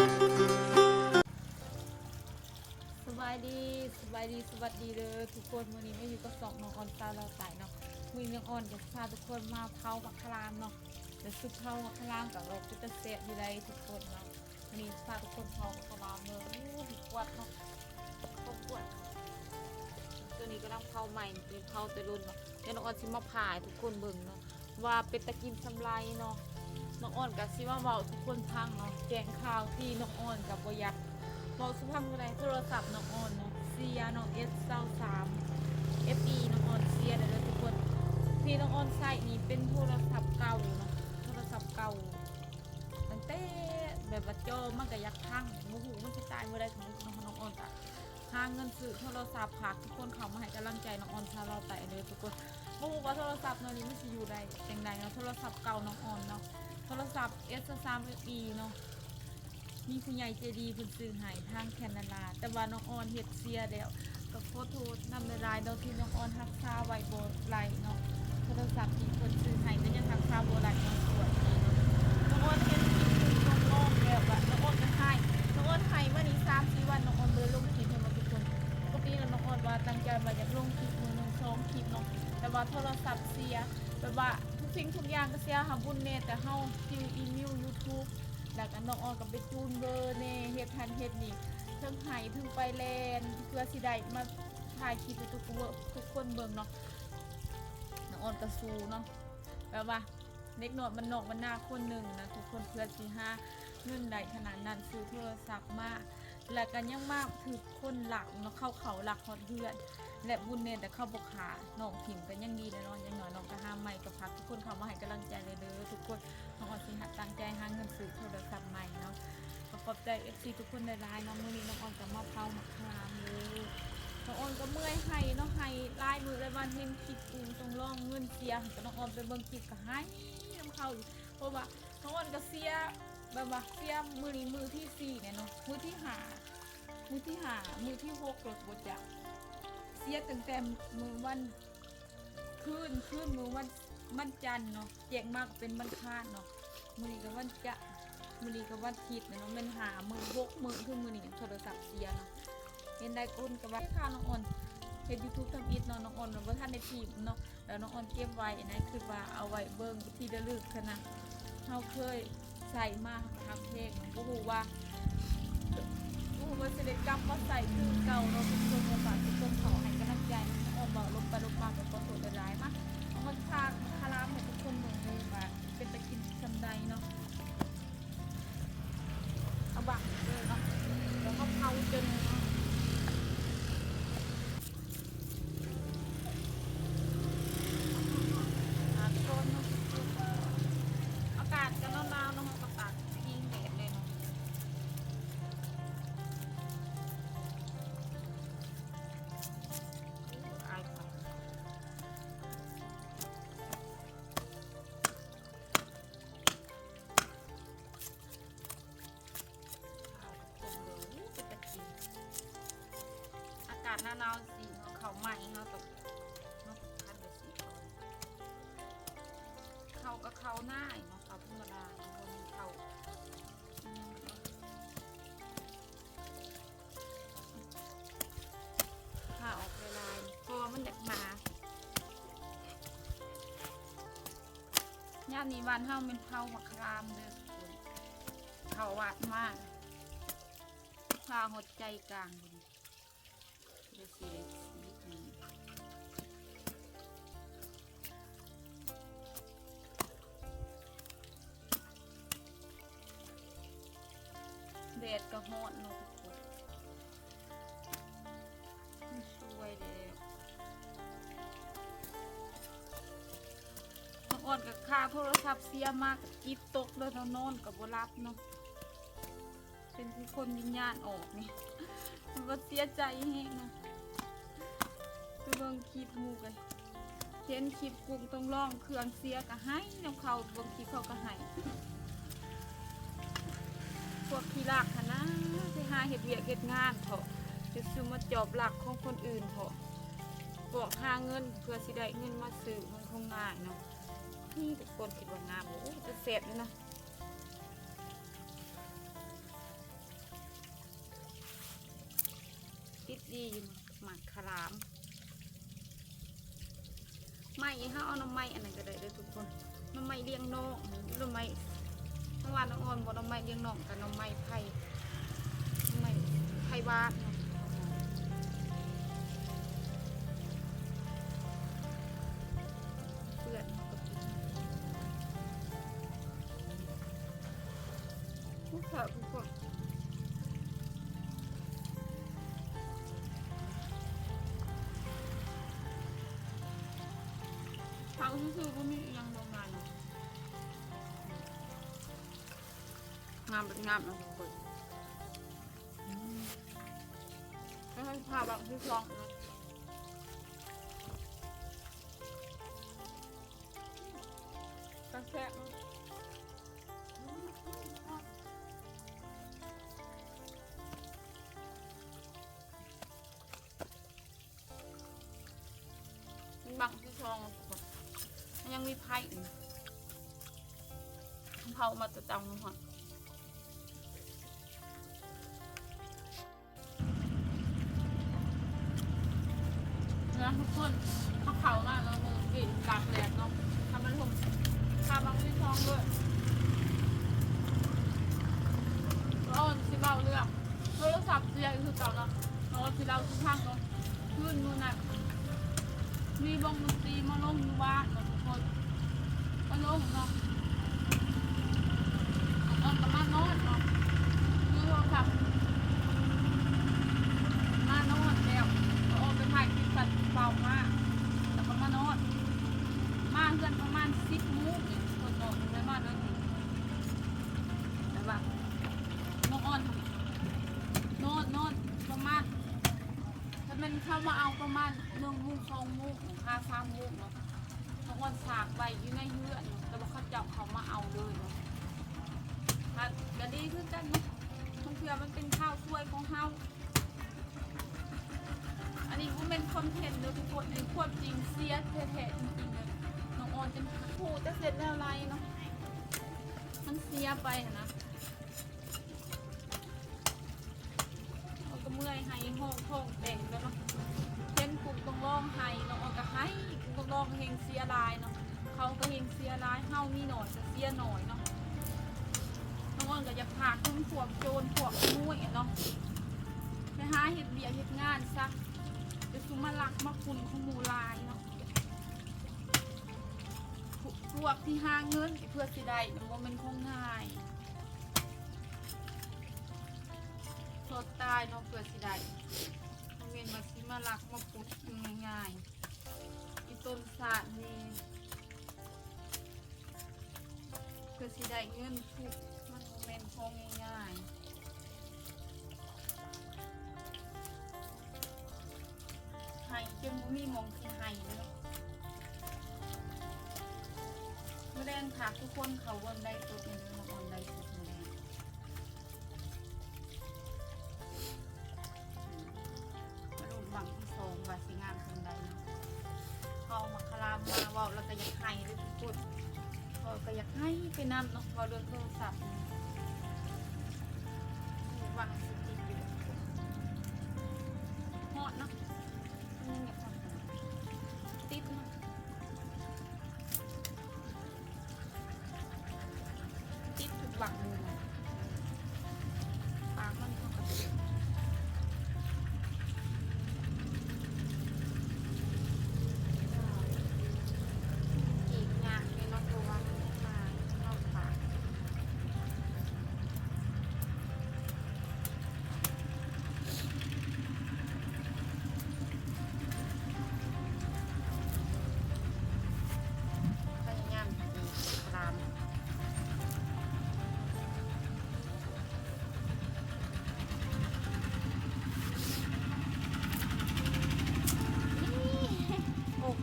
สบายดีสบายดีสวัสดีเลยทุกคนวันนี้ไม่อยู่กับสองน้องออนตาเราใส่เนาะมือยังอ่อนจะพาทุกคนมาเผามักคลามเนาะเดี๋ยวซุปเผามักคลามกับเราจะเสียบอยู่ไรทุกคนเนาะวันนี้พาทุกคนเผามักคลามเลยผิดกวดเนาะก็กวดตัวนี้ก็ต้องเผาใหม่เป็นเผาตัวรุ่นเนาะเดี๋ยวน้องออนซิมาผ่าทุกคนเบิ่งเนาะว่าเป็นตะกินสำไรเนาะน้องอ่อนกับซิมาเบาทุกคนพังเนาะแจงข่าวที่น้องอ่อนกับบยัดบอกสุภาพบุรุษโทรศัพท์น้องอ่อนเนาะเซียน้องS23 FE น้องอ่อนเซียเดี๋ยวทุกคนที่น้องอ่อนใส่นี่เป็นโทรศัพท์เก่าเนาะโทรศัพท์เก่าตั้งแต่แบบว่าโจมันก็ยักพังโมโหมันจะตายเมื่อใดสมมติน้องอ่อนอะหาเงินซื้อโทรศัพท์ฝากทุกคนเขามาให้กำลังใจน้องอ่อนชาเราแต่เลยทุกคนโมโหว่าโทรศัพท์เนาะนี่มันจะอยู่ใดแต่งใดเนาะโทรศัพท์เก่าน้องอ่อนเนาะโทรศัพท์ S3 FE เนาะมีผู้ใหญ่ใจดีเพิ่นซื้อให้ทางแคนาดาแต่ว่าน้องออนเฮ็ดเสียแล้วก็ขอโทษนำหลายๆดอกที่น้องออนรักษาไว้บ่ไหลเนาะโทรศัพท์ที่เพิ่นซื้อให้ก็ยังรักษาบ่ไหลเนาะสวยดีเนาะน้องออนเฮ็ดคลิปคือน้องๆแล้วก็น้องออนก็ให้น้องออนให้มื้อนี้3-4วันน้องออนบ่ได้ลงคลิปให้มาทุกคนปกติแล้วน้องออนว่าตั้งใจว่าอยากลงคลิปมื้อนึง2คลิปเนาะแต่ว่าโทรศัพท์เสียแบบว่าทุกสิ่งทุกอย่างก็เสียหาบุญแน่แต่เฮาคิวอีเมล YouTubeแล้วก็น้องออนกับไปจูนเบอร์เน่เฮ็ดทันเฮ็ดนี่เทิงไห้เทิงไปแลนเพื่อสิได้มาถ่ายคลิปให้ทุกคนเบิ่งเนาะน้องออนก็สู้เนาะแปลว่าเด็กน้อยมันนอกมันหน้าคนหนึ่งนะทุกคนเพื่อสิหาเงินได้ขนาดนั้นซื้อโทรศัพท์มาและกันยังมากคือคนหลักเนาะเขาหลักฮอดเพื่อนและบุญเน่แต่เข้าบ่ขาน้องถิ่มกันยังดีนะน้องยังน้อยน้องก็ห้ามไม่ก็พักทุกคนเขามาให้กำลังใจเลยเด้อทุกคนน้องออนสิหัดตั้งใจหาเงินซื้อโทรศัพท์ใหม่เนาะขอบใจ FC ทุกคนหลายๆเนาะมื้อนี้น้องออนก็มาเผามักคลามเลยน้องออนก็เมื่อยให้เนาะให้ลายมือเลยวันเห็นคลิปกูตรงร่องเงินเสียก็น้องออนไปเบิ่งคลิปก็ให้น้ำเข้าอยู่เพราะว่าน้องออนก็เสียแบบว่าเสียมือนี้มือที่4เนี่ยเนาะมือที่5มือที่6แล้วบ่จักเสียตั้งแต่มือวันคืนมือวันจันทร์เนาะแจกมากเป็นวันคาดเนาะมื้อนี้ก็วันจะมื้อนี้ก็วันอาทิตย์เนาะแม่น5มื้อ6มื้อคือมื้อนี้โทรศัพท์เสียเนาะเห็นได้คนก็ว่าค่าน้องอ่อนเฮ็ด YouTube ทำอิฐเนาะน้องอ่อนบ่ทันได้ทีมเนาะแล้วน้องอ่อนเก็บไว้นะคือว่าเอาไว้เบิ่งที่ระลึกคั่นน่ะเฮาเคยใส่มาทำเพลงบ่ฮู้ว่าสิได้กลับมาใส่คือเก่าเนาะทุกคนฝากทุกคนเขาให้กำลังใจน้องอ่อนบอกลบไปลบมาก็ขอโทษหลายๆมาเอามาพาคารามให้ทุกคนเบิ่งเลยว่าเป็นตะกินซำใดเนาะเอาบักเลยเนาะแล้วก็เผาจนเนาะโซนเนาะอากาศก็หนาวๆเนาะกับตากพิงแดดเลยเนาะอายไปเป็นตะกินอากาศหนาวๆสิเขาใหม่เนาะตกเนาะพันเดือน4เขาก็เขาหน้าเนาะเขาธรรมดาบนเขาข้าออกลายเพราะว่ามันเด็กมาย่านนี้บ้านเฮาเป็นเผามักครามเด้อเขาหวานมากพาหดใจกลางเดี๋ยวสีแดดก็ฮอดเนาะทุกคนสวยเด้น้องอ่อนกับค่าโทรศัพท์เสียมากจิตตกเลยนอนกับบ่รับเนาะเป็นที่คนวิญญาณออกนี่มันก็เสียใจแห้งเนาะไปเบิ่งคลิปมูกันเห็นคลิปกุ้งต้องร้องเครื่องเสียก็ให้น้ำเขาเบิ่งคลิปเขาก็ให้พวกขี้รักค่ะนะไปหาเห็ดเวียกเห็ดงานเถอะจะซื้อมาจอบหลักของคนอื่นเถอะพวกหาเงินเพื่อสิได้เงินมาซื้อมันคงง่ายเนาะนี่ทุกคนคิดว่างามโอ้จะเสร็จเลยนะ ดีอยู่หมักคารามไม้ห้าเอาน้ำไม้อันไหนก็ได้เลยทุกคนน้ำไม้เลี้ยงนกน้ำไม้ทั้งวันน้องอ่อนบอกน้ำไม้เลี้ยงนกกับน้ำไม้ไผ่น้ำไม้ไผ่บ้านเพื่อนทุกคนทุกคนเขาซื่อๆก็มียังโรงงานงามเป็นงามนะทุกคนไม่ให้พาบางที่ลองนะกระแสมันบางที่ลองมันยังมีไผ่เผามาจะจังหัวนะทุกคนเขาเผามากแล้วมือกี่กากแหลกเนาะทำมันผมทำบางที่ช่องด้วยแล้วสิเบาเรื่องโทรศัพท์เสียคือเก่าเนาะเราสิเราทุกทางเนาะขึ้นนู่นน่ะมีวงดนตรีมาลงอยู่บ้านเนาะทุกคนมาลงเนาะประมาณโน้นเนาะคือว่าค่ะมาโน้นแล้วเอาไปถ่ายคลิปสัตว์เบามากแต่ประมาณโน้นมาเกินประมาณ10 โมงเนี่ยคนโน้นไม่มาเลยแต่ว่าน้องอ่อนโน้นประมาณถ้ามันเข้ามาเอาประมาณ1 โมง 2 โมง3 โมงเนาะน้องอ่อนสากใบอยู่ในเยื่อแต่ว่าเขาจับเขามาเอาเลยเนาะก็ดีขึ้นกันเนาะบางทีมันเป็นข้าวช่วยของเฮาอันนี้ก็เป็นคอนเทนต์เลยทุกคนในควบจริงเสียแท้ๆจริงๆเลยน้องออนจะพูดจะเสร็จแล้วอะไรเนาะมันเสียไปนะเราก็เมื่อยให้ห้องแต่งแล้วเนาะเช่นกลุ่มต้องร้องไห้น้องออนก็ให้ต้องร้องเพลงเสียลายเนาะเขาก็เพลงเสียลายเฮานี่หน่อยจะเสียหน่อยเนาะน้องอ้อนก็จะพาขึ้นพวกโจรพวกมุ้ยเนาะไปหาเห็ดเบียร์เห็ดงานซะจะซุมาลักมาคุณขมูลายเนาะพวกที่หาเงินเพื่อสิได้มันเป็นคงง่ายสดตายเนาะเพื่อสิได้มันเป็นมาซิมาลักมาปุดง่ายๆอีต้นสาดนี่เพื่อสิได้เงินทุกมันเป็นพองง่ายๆไห้จนมีมองสิไห้เลยเมื่อแรงถากทุกคนเขาวนได้ตัวเป็นมาออนได้ตัวแรงมาดูบังที่สองว่าสิงานคนใดเขามาคลามมาว่าเราก็อยากไห้เลยทุกคนก็อยากให้ไปนำเนาะเราเดินโทรศัพท์วางสติอยู่หอดเนาะติดเนาะติดถูกบังมือปากมันเท่ากับ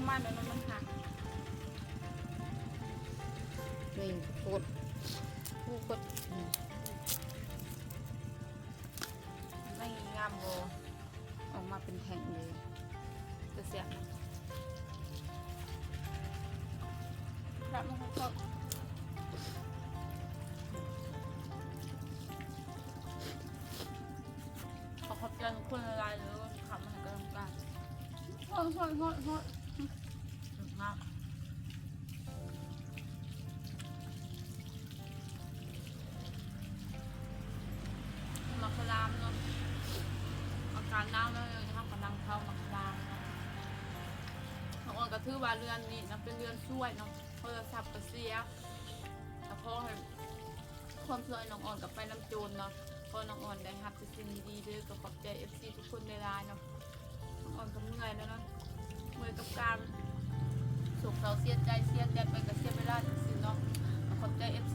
มาเดี๋ยวมันหักนี่กดผู้กดไม่งามโบออกมาเป็นแท่งเลยจะเสียรับมันก็ขอบใจทุกคนละลายเลยขับมา โหมากมักคลามเนาะอาการน้ำแล้วยังจะทำกำลังเข้ามักคลามเนาะน้องอ่อนก็ถือว่าเรือนนี้นะเป็นเรือนช่วยเนาะโทรศัพท์ก็เสียแต่พอให้ความช่วยน้องอ่อนกับไปน้ำโจรเนาะพอน้องอ่อนได้รับสิ่งดีๆด้วยก็ขอบใจ FC ทุกคนในไลน์เนาะน้องอ่อนก็เมื่อยแล้วเนาะเมื่อยกับการสุขเราเสียใจไปกับเสียเวลาจริงๆเนาะขอบใจ FC